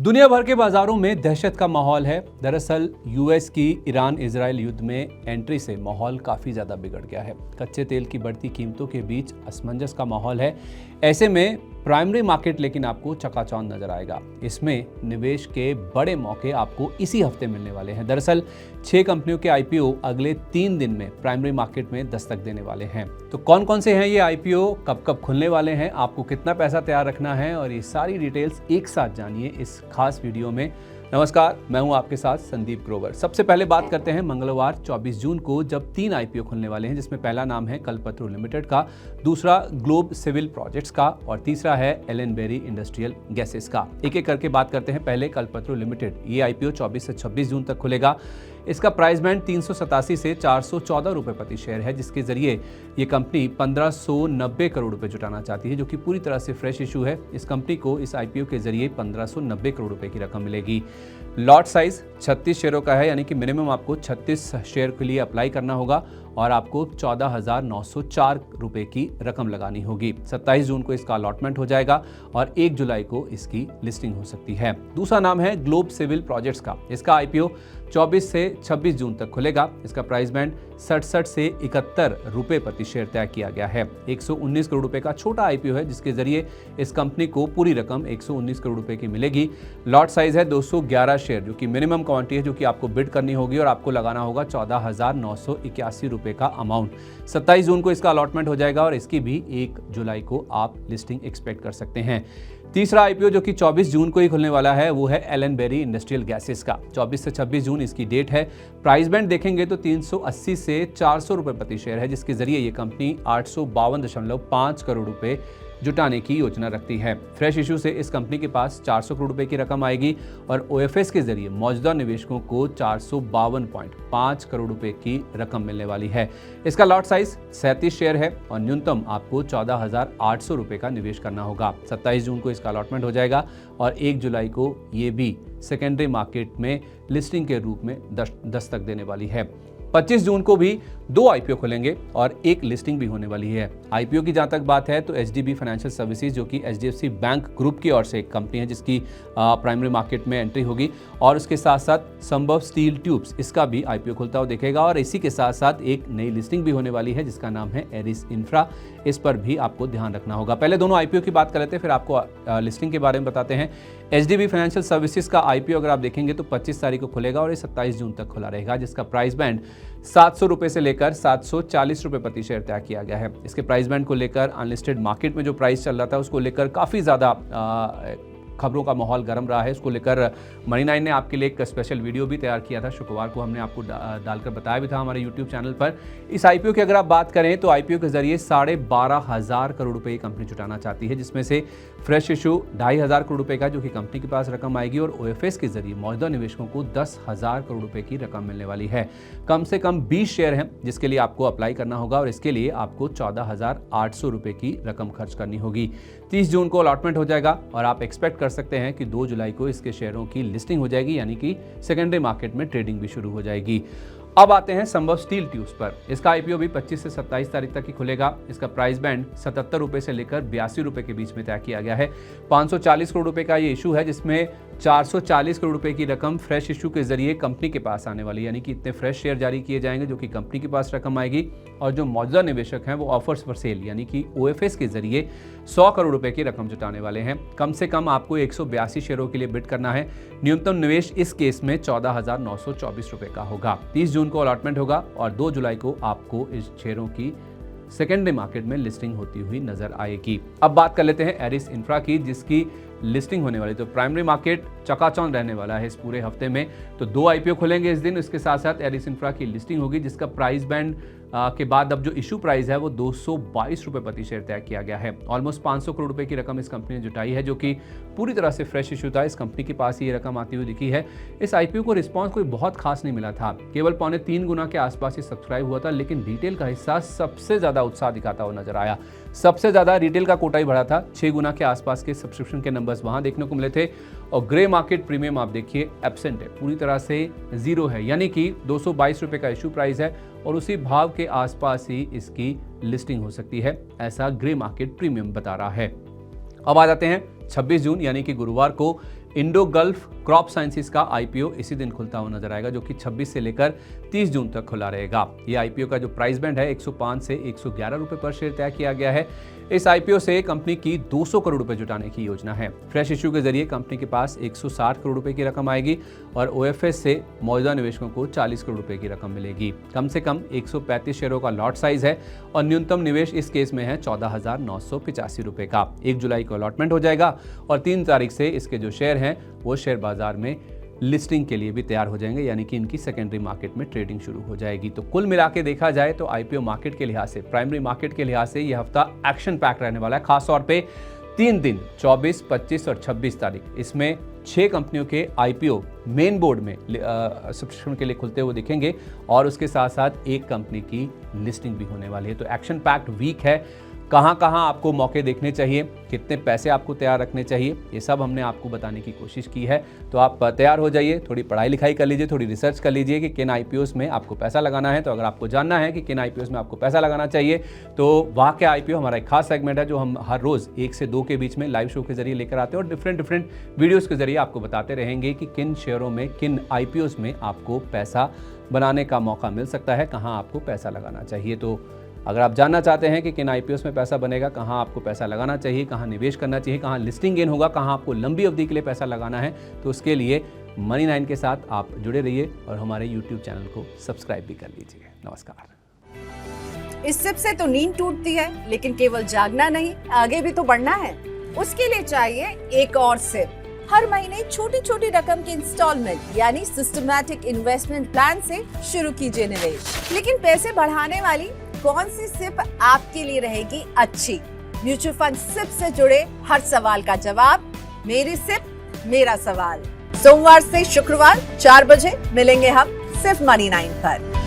दुनिया भर के बाजारों में दहशत का माहौल है। दरअसल यूएस की ईरान इजराइल युद्ध में एंट्री से माहौल काफ़ी ज़्यादा बिगड़ गया है। कच्चे तेल की बढ़ती कीमतों के बीच असमंजस का माहौल है। ऐसे में प्राइमरी मार्केट लेकिन आपको चकाचौंध नजर आएगा। इसमें निवेश के बड़े मौके आपको इसी हफ्ते मिलने वाले हैं। दरअसल 6 कंपनियों के आईपीओ अगले 3 दिन में प्राइमरी मार्केट में दस्तक देने वाले हैं। तो कौन कौन से हैं ये आईपीओ, कब कब खुलने वाले हैं, आपको कितना पैसा तैयार रखना है, और ये सारी डिटेल्स एक साथ जानिए इस खास वीडियो में। नमस्कार, मैं हूं आपके साथ संदीप ग्रोवर। सबसे पहले बात करते हैं मंगलवार 24 जून को, जब 3 आईपीओ खुलने वाले हैं, जिसमें पहला नाम है कल्पतरू लिमिटेड का, दूसरा ग्लोब सिविल प्रोजेक्ट्स का और तीसरा है एलेनबेरी इंडस्ट्रियल गैसेस का। एक एक करके बात करते हैं। पहले कल्पतरू लिमिटेड, ये आईपीओ 24 से 26 जून तक खुलेगा। इसका प्राइस बैंड 387 से 414 रुपए प्रति शेयर है, जिसके जरिए ये कंपनी 1590 करोड़ रुपए जुटाना चाहती है, जो कि पूरी तरह से फ्रेश इशू है। इस कंपनी को इस आईपीओ के जरिए 1590 करोड़ रुपए की रकम मिलेगी। लॉट साइज 36 शेयरों का है, यानी कि मिनिमम आपको 36 शेयर के लिए अप्लाई करना होगा और आपको 14,904 रुपए की रकम लगानी होगी। 27 जून को इसका अलॉटमेंट हो जाएगा और 1 जुलाई को इसकी लिस्टिंग हो सकती है। दूसरा नाम है ग्लोब सिविल प्रोजेक्ट्स का। इसका आईपीओ 24 से 26 जून तक खुलेगा। इसका प्राइस बैंड 67 से 71 रुपए प्रति शेयर तय किया गया है। 119 करोड़ रुपए का छोटा आईपीओ है, जिसके जरिए इस कंपनी को पूरी रकम 119 करोड़ रुपए की मिलेगी। लॉट साइज है 211 शेयर, जो कि मिनिमम क्वांटिटी है, जो कि आपको बिड करनी होगी और आपको लगाना होगा 14,981 रुपए का अमाउंट। 27 जून को इसका अलॉटमेंट हो जाएगा और इसकी भी 1 जुलाई को आप लिस्टिंग एक्सपेक्ट कर सकते हैं। तीसरा आईपीओ जो कि 24 जून को ही खुलने वाला है, वो है एलेनबेरी इंडस्ट्रियल गैसेस का। 24 से 26 जून इसकी डेट है। प्राइस बैंड देखेंगे तो 380 से 400 रुपए प्रति शेयर है, जिसके जरिए ये कंपनी 852.5 करोड़ रुपए जुटाने की योजना रखती है। फ्रेश इशू से इस कंपनी के पास 400 करोड़ रुपए की रकम आएगी और ओएफएस के जरिए मौजूदा निवेशकों को 452.5 करोड़ रुपए की रकम मिलने वाली है। इसका लॉट साइज 37 शेयर है और न्यूनतम आपको 14,800 रुपए का निवेश करना होगा। 27 जून को इसका अलॉटमेंट हो जाएगा और 1 जुलाई को ये भी सेकेंडरी मार्केट में लिस्टिंग के रूप में दस्तक देने वाली है। 25 जून को भी 2 आईपीओ खुलेंगे और 1 लिस्टिंग भी होने वाली है। आईपीओ की जहां तक बात है तो एचडीबी फाइनेंशियल सर्विसेज, जो कि एचडीएफसी बैंक ग्रुप की ओर से एक कंपनी है, जिसकी प्राइमरी मार्केट में एंट्री होगी, और उसके साथ साथ संभव स्टील ट्यूब्स, इसका भी आईपीओ खुलता हुआ दिखेगा। और इसी के साथ साथ एक नई लिस्टिंग भी होने वाली है, जिसका नाम है एरिस इंफ्रा। इस पर भी आपको ध्यान रखना होगा। पहले दोनों आईपीओ की बात कर लेते हैं, फिर आपको लिस्टिंग के बारे में बताते हैं। एचडीबी फाइनेंशियल सर्विसेज का आईपीओ अगर आप देखेंगे तो 25 तारीख को खुलेगा और ये 27 जून तक खुला रहेगा, जिसका प्राइस बैंड 700 रुपए से लेकर 740 रुपए प्रति शेयर तय किया गया है। इसके प्राइस बैंड को लेकर अनलिस्टेड मार्केट में जो प्राइस चल रहा था, उसको लेकर काफ़ी ज़्यादा खबरों का माहौल गर्म रहा है। इसको लेकर मनी 9 ने आपके लिए एक स्पेशल वीडियो भी तैयार किया था। शुक्रवार को हमने आपको डालकर बताया भी था हमारे यूट्यूब चैनल पर। इस आईपीओ की अगर आप बात करें तो आईपीओ के जरिए 12,500 करोड़ रुपए की कंपनी जुटाना चाहती है, जिसमें से फ्रेश इशू 2,500 करोड़ रुपए का, जो कि कंपनी के पास रकम आएगी, और ओएफएस के जरिए मौजूदा निवेशकों को 10,000 करोड़ रुपए की रकम मिलने वाली है। कम से कम 20 शेयर हैं जिसके लिए आपको अप्लाई करना होगा और इसके लिए आपको 14,800 रुपए की रकम खर्च करनी होगी। 30 जून को अलॉटमेंट हो जाएगा और आप एक्सपेक्ट कर सकते हैं कि 2 जुलाई को इसके शेयरों की लिस्टिंग हो जाएगी, यानी कि सेकेंडरी मार्केट में ट्रेडिंग भी शुरू हो जाएगी। अब आते हैं संभव स्टील ट्यूब्स पर। इसका आईपीओ भी 25 से 27 तारीख तक ही खुलेगा। इसका प्राइस बैंड 77 रुपए से लेकर 82 रुपए के बीच में तय किया गया है। 540 करोड़ रुपए का ये इशू है, जिसमें 440 करोड़ रुपए की रकम फ्रेश इशू के जरिए कंपनी के पास आने वाली है, यानी कि इतने फ्रेश शेयर जारी किए जाएंगे जो कि कंपनी के पास रकम आएगी, और जो मौजूदा निवेशक हैं वो ऑफर्स फॉर सेल यानी कि ओएफएस के जरिए 100 करोड़ रुपए की रकम जुटाने वाले हैं। कम से कम आपको 182 शेयरों के लिए बिड करना है। न्यूनतम निवेश इस केस में 14,924 रुपए का होगा। 30 जून को अलॉटमेंट होगा और 2 जुलाई को आपको इस शेयरों की सेकेंडरी मार्केट में लिस्टिंग होती हुई नजर आएगी। अब बात कर लेते हैं एरिस इंफ्रा की, जिसकी लिस्टिंग होने वाली। तो प्राइमरी मार्केट चकाचौंध रहने वाला है इस पूरे हफ्ते में। तो 2 आईपीओ खुलेंगे इस दिन, इसके साथ साथ एरिस इंफ्रा की लिस्टिंग होगी, जिसका प्राइस बैंड के बाद अब जो इशू प्राइस है वो 222 रुपए प्रति शेयर तय किया गया है। ऑलमोस्ट 500 करोड़ रुपए की रकम इस कंपनी ने जुटाई है, जो कि पूरी तरह से फ्रेश इशू था। इस कंपनी के पास ये रकम आती हुई दिखी है। इस आईपीओ को रिस्पांस कोई बहुत खास नहीं मिला था, केवल 3.25 गुना के आसपास ही सब्सक्राइब हुआ था, लेकिन रिटेल का हिस्सा सबसे ज्यादा उत्साह दिखाता हुआ नजर आया। सबसे ज्यादा रिटेल का कोटा ही बढ़ा था। 6 गुना के आसपास के सब्सक्रिप्शन के नंबर्स वहां देखने को मिले थे। और ग्रे मार्केट प्रीमियम आप देखिए एब्सेंट है, पूरी तरह से जीरो है, यानी कि 222 रुपए का इशू प्राइस है और उसी भाव के आसपास ही इसकी लिस्टिंग हो सकती है, ऐसा ग्रे मार्केट प्रीमियम बता रहा है। अब आ जाते हैं 26 जून यानी कि गुरुवार को इंडो गल्फ क्रॉप साइंसेस का आईपीओ इसी दिन खुलता हुआ नजर आएगा, जो कि 26 से लेकर 30 जून तक खुला रहेगा। ये आईपीओ का जो प्राइस बैंड है 105 से 111 रुपए पर शेयर तय किया गया है। इस आईपीओ से कंपनी की 200 करोड़ रुपए जुटाने की योजना है। फ्रेश इश्यू के जरिए कंपनी के पास 160 करोड़ रुपए की रकम आएगी और ओएफएस से मौजूदा निवेशकों को 40 करोड़ रुपए की रकम मिलेगी। कम से कम 135 शेयरों का लॉट साइज है और न्यूनतम निवेश इस केस में है 14,985 रुपए का। 1 जुलाई को अलॉटमेंट हो जाएगा और 3 तारीख से इसके जो शेयर हैं वो शेयर बाजार में लिस्टिंग के लिए भी तैयार हो जाएंगे, यानी कि इनकी सेकेंडरी मार्केट में ट्रेडिंग शुरू हो जाएगी। तो कुल मिला के देखा जाए तो आईपीओ मार्केट के लिहाज से, प्राइमरी मार्केट के लिहाज से यह हफ्ता एक्शन पैक रहने वाला है। खासतौर पे 3 दिन 24, 25 और 26 तारीख, इसमें 6 कंपनियों के आईपीओ मेन बोर्ड में सब्सक्रिप्शन के लिए खुलते हुए दिखेंगे और उसके साथ साथ एक कंपनी की लिस्टिंग भी होने वाली है। तो एक्शन पैक्ड वीक है। कहाँ कहाँ आपको मौके देखने चाहिए, कितने पैसे आपको तैयार रखने चाहिए, ये सब हमने आपको बताने की कोशिश की है। तो आप तैयार हो जाइए, थोड़ी पढ़ाई लिखाई कर लीजिए, थोड़ी रिसर्च कर लीजिए कि किन आईपीओस में आपको पैसा लगाना है। तो अगर आपको जानना है कि किन आईपीओस में आपको पैसा लगाना चाहिए तो वहाँ के आईपीओ हमारा एक खास सेगमेंट है जो हम हर रोज़ 1 से 2 के बीच में लाइव शो के जरिए लेकर आते हैं और डिफरेंट वीडियोज़ के जरिए आपको बताते रहेंगे कि किन शेयरों में, किन आईपीओस में आपको पैसा बनाने का मौका मिल सकता है, कहाँ आपको पैसा लगाना चाहिए। तो अगर आप जानना चाहते हैं कि किन आईपीओस में पैसा बनेगा, कहाँ आपको पैसा लगाना चाहिए, कहाँ निवेश करना चाहिए, कहाँ लिस्टिंग गेन होगा, कहाँ आपको लंबी अवधि के लिए पैसा लगाना है, तो उसके लिए मनी 9 के साथ आप जुड़े रहिए और हमारे YouTube चैनल को सब्सक्राइब भी कर लीजिए। नमस्कार। इस सिप से तो नींद टूटती है, लेकिन केवल जागना नहीं, आगे भी तो बढ़ना है। उसके लिए चाहिए एक और सिप। हर महीने छोटी छोटी रकम की इंस्टॉलमेंट यानी सिस्टमैटिक इन्वेस्टमेंट प्लान से शुरू कीजिए निवेश। लेकिन पैसे बढ़ाने वाली कौन सी सिप आपके लिए रहेगी अच्छी? म्यूचुअल फंड सिप से जुड़े हर सवाल का जवाब मेरी सिप मेरा सवाल। सोमवार से शुक्रवार 4 बजे मिलेंगे हम सिर्फ मनी 9 पर।